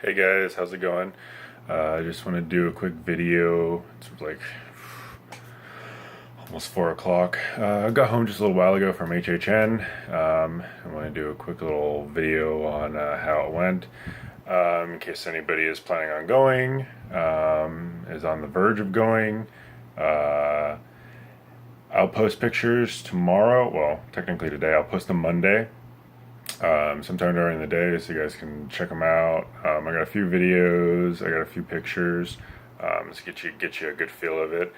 Hey guys, how's it going? I just want to do a quick video. It's like almost 4 o'clock. I got home just a little while ago from HHN. I want to do a quick little video on how it went. In case anybody is planning on going, is on the verge of going. Uh, I'll post pictures tomorrow. Well, technically today. I'll post them Monday. Sometime during the day, so you guys can check them out. I got a few videos, I got a few pictures, just get you a good feel of it.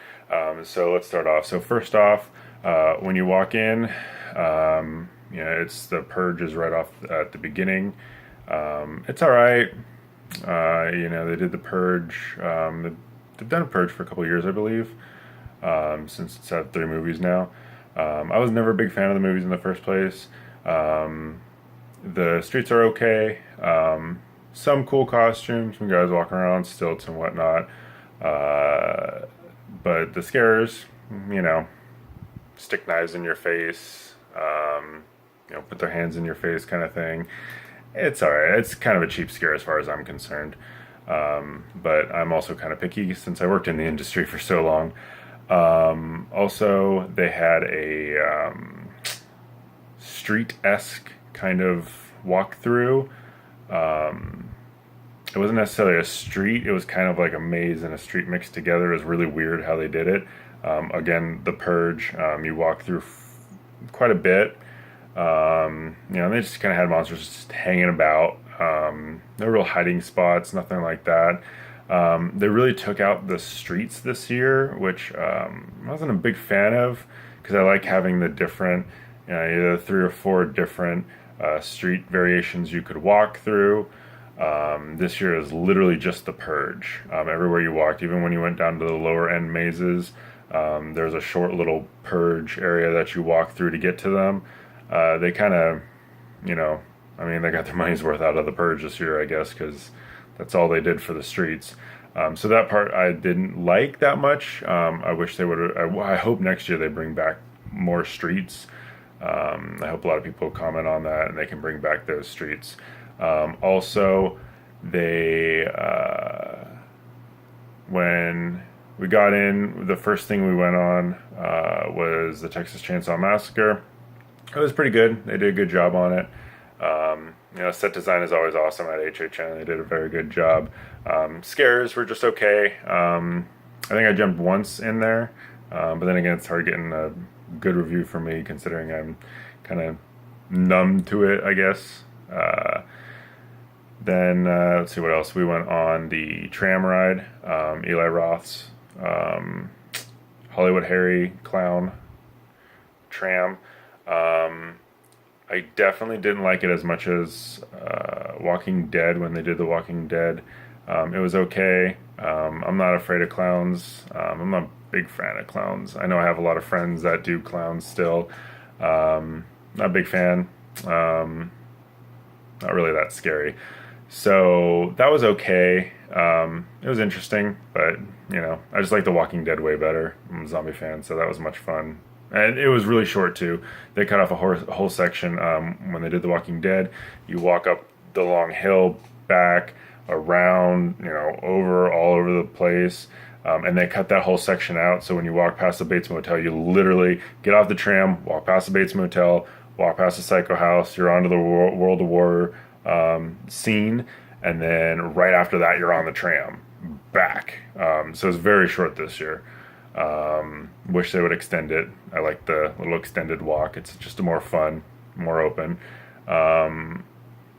So let's start off. So first off, when you walk in, it's the purge is right off at the beginning. It's all right. They did the purge. They've done a purge for a couple of years, I believe, since it's had 3 movies now. I was never a big fan of the movies in the first place. The streets are okay. Some cool costumes, some guys walking around on stilts and whatnot. But the scares, stick knives in your face, put their hands in your face kind of thing. It's alright. It's kind of a cheap scare as far as I'm concerned. But I'm also kind of picky since I worked in the industry for so long. Also, they had a street-esque kind of walkthrough. It wasn't necessarily a street, it was kind of like a maze and a street mixed together. It was really weird how they did it. Again, the purge, you walk through quite a bit. They just kind of had monsters just hanging about. No real hiding spots, nothing like that. They really took out the streets this year, which I wasn't a big fan of, because I like having the different, either 3 or 4 different street variations you could walk through. This year is literally just the purge. Everywhere you walked, even when you went down to the lower end mazes, there's a short little purge area that you walk through to get to them. They kind of, they got their money's worth out of the purge this year, I guess, because that's all they did for the streets. So that part I didn't like that much. I wish they would. I hope next year they bring back more streets. I hope a lot of people comment on that and they can bring back those streets. Also, when we got in, the first thing we went on was the Texas Chainsaw Massacre. It was pretty good. They did a good job on it. Set design is always awesome at HHN. They did a very good job. Scares were just okay. I think I jumped once in there, but then again, it's hard getting a good review for me considering I'm kind of numb to it, I guess. Then let's see what else. We went on the tram ride, Eli Roth's Hollywood Harry Clown tram. I definitely didn't like it as much as Walking Dead when they did The Walking Dead. It was okay. I'm not afraid of clowns. I'm not a big fan of clowns. I know I have a lot of friends that do clowns still. Not a big fan. Not really that scary. So that was okay. It was interesting, but I just like The Walking Dead way better. I'm a zombie fan, so that was much fun. And it was really short too. They cut off a whole section when they did The Walking Dead. You walk up the long hill, back, around, over, all over the place. And they cut that whole section out. So when you walk past the Bates Motel, you literally get off the tram, walk past the Bates Motel, walk past the Psycho House, you're onto the World of War scene. And then right after that, you're on the tram back. So it's very short this year. Wish they would extend it. I like the little extended walk. It's just a more fun, more open.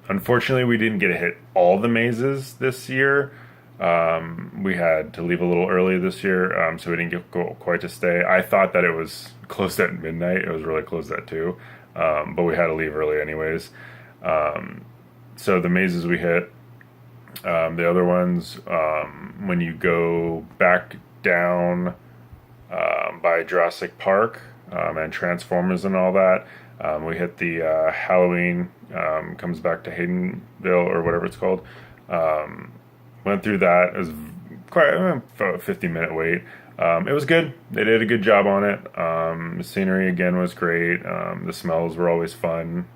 Unfortunately, we didn't get to hit all the mazes this year. We had to leave a little early this year, so we didn't go quite to stay. I thought that it was closed at midnight. It was really closed at 2, but we had to leave early anyways. So the mazes we hit. The other ones, when you go back down by Jurassic Park and Transformers and all that, we hit the Halloween comes back to Haydenville or whatever it's called. Went through that. It was quite a 50-minute wait. It was good. They did a good job on it. The scenery again was great. The smells were always fun.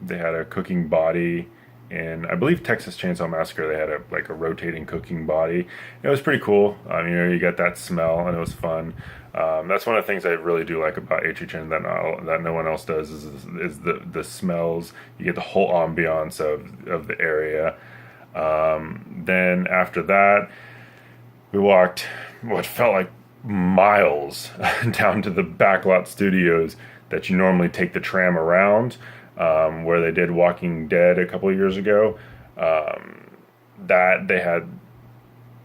They had a cooking body in, I believe, Texas Chainsaw Massacre. They had a rotating cooking body. It was pretty cool. You got that smell, and it was fun. That's one of the things I really do like about HHN that no one else does is the smells. You get the whole ambiance of the area. Then after that, we walked what felt like miles down to the backlot studios that you normally take the tram around, where they did Walking Dead a couple of years ago. That they had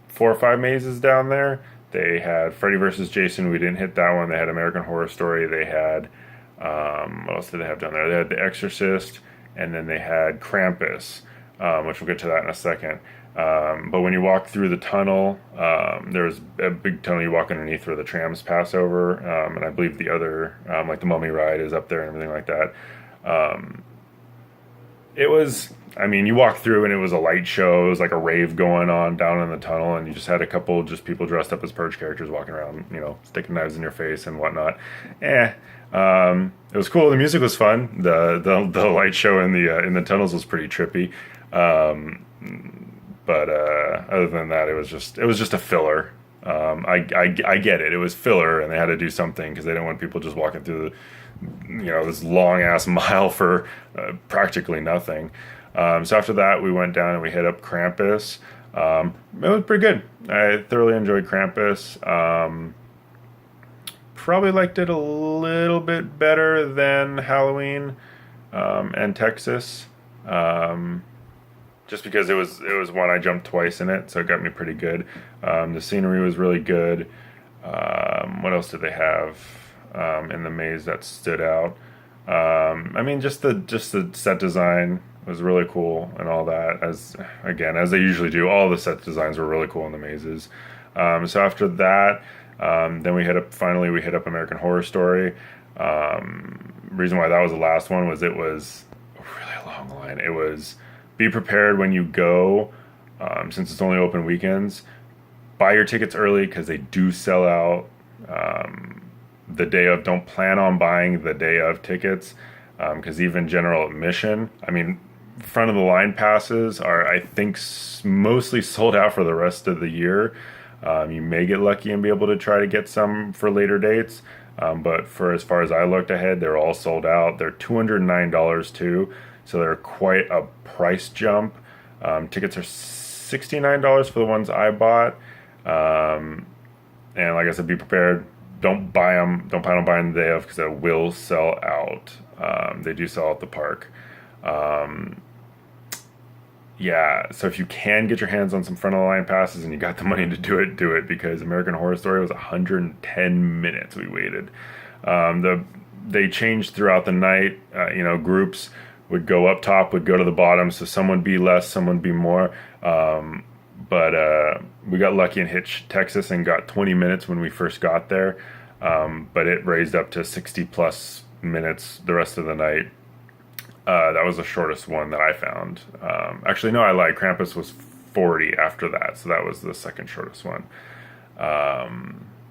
4 or 5 mazes down there. They had Freddy versus Jason. We didn't hit that one. They had American Horror Story. They had what else did they have down there? They had The Exorcist, and then they had Krampus, which we'll get to that in a second. But when you walk through the tunnel, there's a big tunnel you walk underneath where the trams pass over, and I believe the other, like the Mummy ride, is up there and everything like that. It was, you walk through and it was a light show. It was like a rave going on down in the tunnel, and you just had a couple just people dressed up as Purge characters walking around, sticking knives in your face and whatnot. It was cool. The music was fun. The light show in the tunnels was pretty trippy. But other than that, it was just a filler. I get it. It was filler, and they had to do something because they didn't want people just walking through this long ass mile for practically nothing. So after that, we went down and we hit up Krampus. It was pretty good. I thoroughly enjoyed Krampus. Probably liked it a little bit better than Halloween and Texas. Just because it was one I jumped twice in it, so it got me pretty good. The scenery was really good. What else did they have in the maze that stood out? Just the set design was really cool and all that. As they usually do, all the set designs were really cool in the mazes. So after that, then we hit up American Horror Story. Reason why that was the last one was it was a really long line. It was, be prepared when you go, since it's only open weekends. Buy your tickets early because they do sell out the day of. Don't plan on buying the day of tickets because even general admission, front of the line passes are, I think, mostly sold out for the rest of the year. You may get lucky and be able to try to get some for later dates. But for as far as I looked ahead, they're all sold out. They're $209 too. So they're quite a price jump. Tickets are $69 for the ones I bought. And like I said, be prepared. Don't buy them. Don't plan on buying the day of because it will sell out. They do sell out the park. So if you can get your hands on some front of the line passes and you got the money to do it because American Horror Story was 110 minutes we waited. They changed throughout the night. Groups would go up top, would go to the bottom, so some would be less, some would be more. But we got lucky and hit Texas and got 20 minutes when we first got there. But it raised up to 60 plus minutes the rest of the night. That was the shortest one that I found. Actually, no, I lied. Krampus was 40 after that, so that was the second shortest one.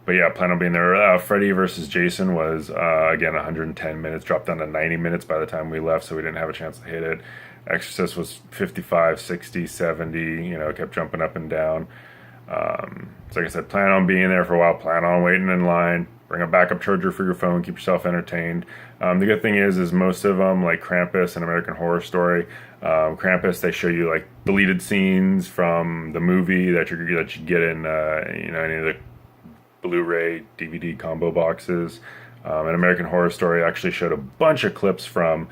But yeah, plan on being there. Freddy versus Jason was, again, 110 minutes, dropped down to 90 minutes by the time we left, so we didn't have a chance to hit it. Exorcist was 55, 60, 70, kept jumping up and down. So like I said, plan on being there for a while, plan on waiting in line, bring a backup charger for your phone, keep yourself entertained. The good thing is most of them, like Krampus and American Horror Story, Krampus, they show you like deleted scenes from the movie that you get in, any of the Blu-ray DVD combo boxes. And American Horror Story actually showed a bunch of clips from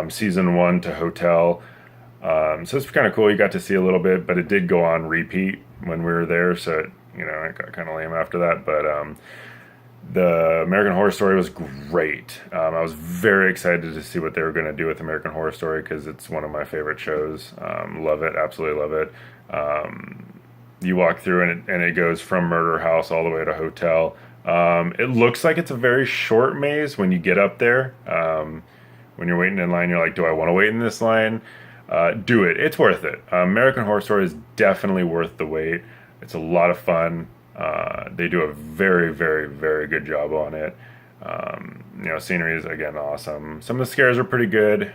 season 1 to Hotel. So it's kind of cool. You got to see a little bit, but it did go on repeat when we were there. So, it got kind of lame after that. But the American Horror Story was great. I was very excited to see what they were going to do with American Horror Story because it's one of my favorite shows. Love it. Absolutely love it. You walk through and it goes from Murder House all the way to Hotel. It looks like it's a very short maze when you get up there. When you're waiting in line, you're like, do I want to wait in this line? Do it. It's worth it. American Horror Story is definitely worth the wait. It's a lot of fun. They do a very, very, very good job on it. Scenery is, again, awesome. Some of the scares are pretty good.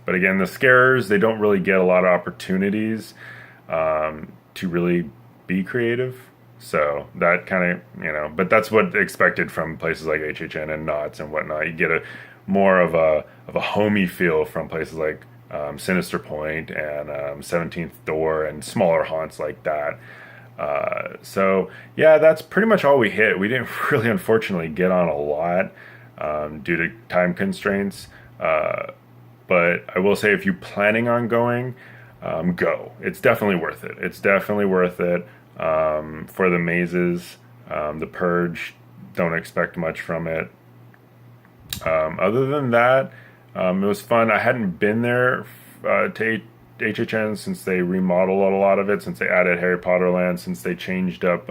But again, the scarers, they don't really get a lot of opportunities to really be creative. So that kind of, but that's what expected from places like HHN and Knott's and whatnot. You get a more of a homey feel from places like Sinister Point and 17th Door and smaller haunts like that. So yeah, that's pretty much all we hit. We didn't really, unfortunately, get on a lot due to time constraints. But I will say, if you're planning on going, go. It's definitely worth it. It's definitely worth it for the mazes. The Purge, don't expect much from it. Other than that, it was fun. I hadn't been there to HHN since they remodeled a lot of it, since they added Harry Potter Land, since they changed up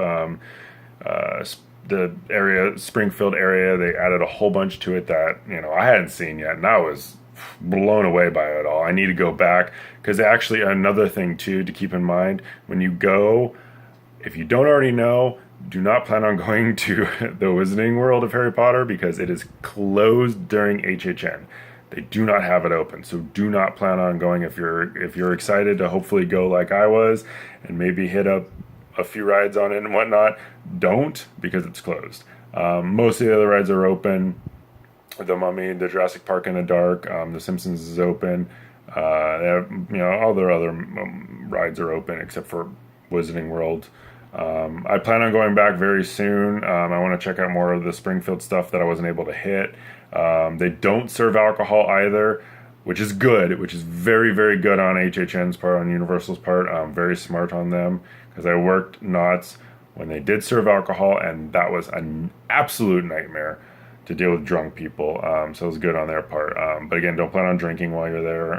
the area, Springfield area. They added a whole bunch to it that I hadn't seen yet, and I was blown away by it all. I need to go back, because actually, another thing too to keep in mind when you go, if you don't already know, do not plan on going to the Wizarding World of Harry Potter, because it is closed during HHN. They do not have it open, so do not plan on going. If you're excited to hopefully go like I was and maybe hit up a few rides on it and whatnot, don't, because it's closed. Most of the other rides are open. The Mummy, the Jurassic Park in the Dark, the Simpsons is open. They have, all their other rides are open except for Wizarding World. I plan on going back very soon. I want to check out more of the Springfield stuff that I wasn't able to hit. They don't serve alcohol either, which is good, which is very, very good on HHN's part, on Universal's part. Very smart on them, because I worked Knott's when they did serve alcohol, and that was an absolute nightmare to deal with drunk people. So it was good on their part. But again, don't plan on drinking while you're there.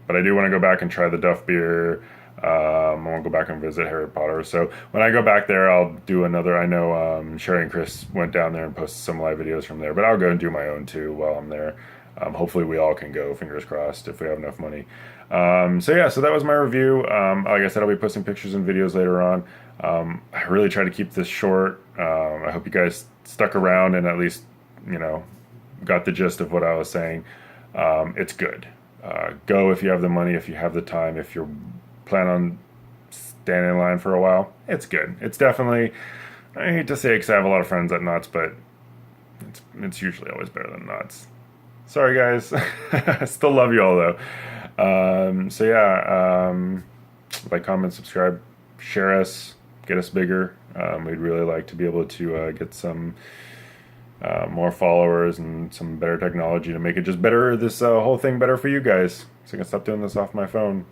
But I do want to go back and try the Duff beer. I want to go back and visit Harry Potter. So when I go back there, I'll do another. I know Sherry and Chris went down there and posted some live videos from there, but I'll go and do my own too while I'm there. Hopefully we all can go, fingers crossed, if we have enough money. So that was my review. Like I said, I'll be posting pictures and videos later on. I really try to keep this short. I hope you guys stuck around and at least, got the gist of what I was saying. It's good. Go if you have the money, if you have the time, if you're plan on standing in line for a while. It's good. It's definitely, I hate to say it because I have a lot of friends at Knott's, but it's usually always better than Knott's. Sorry guys. I still love you all though. Like, comment, subscribe, share us, get us bigger. We'd really like to be able to get some more followers and some better technology to make it just better, this whole thing better for you guys, so I can stop doing this off my phone.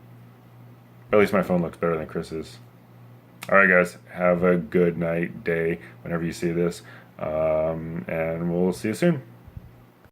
At least my phone looks better than Chris's. Alright guys, have a good night, day, whenever you see this, and we'll see you soon.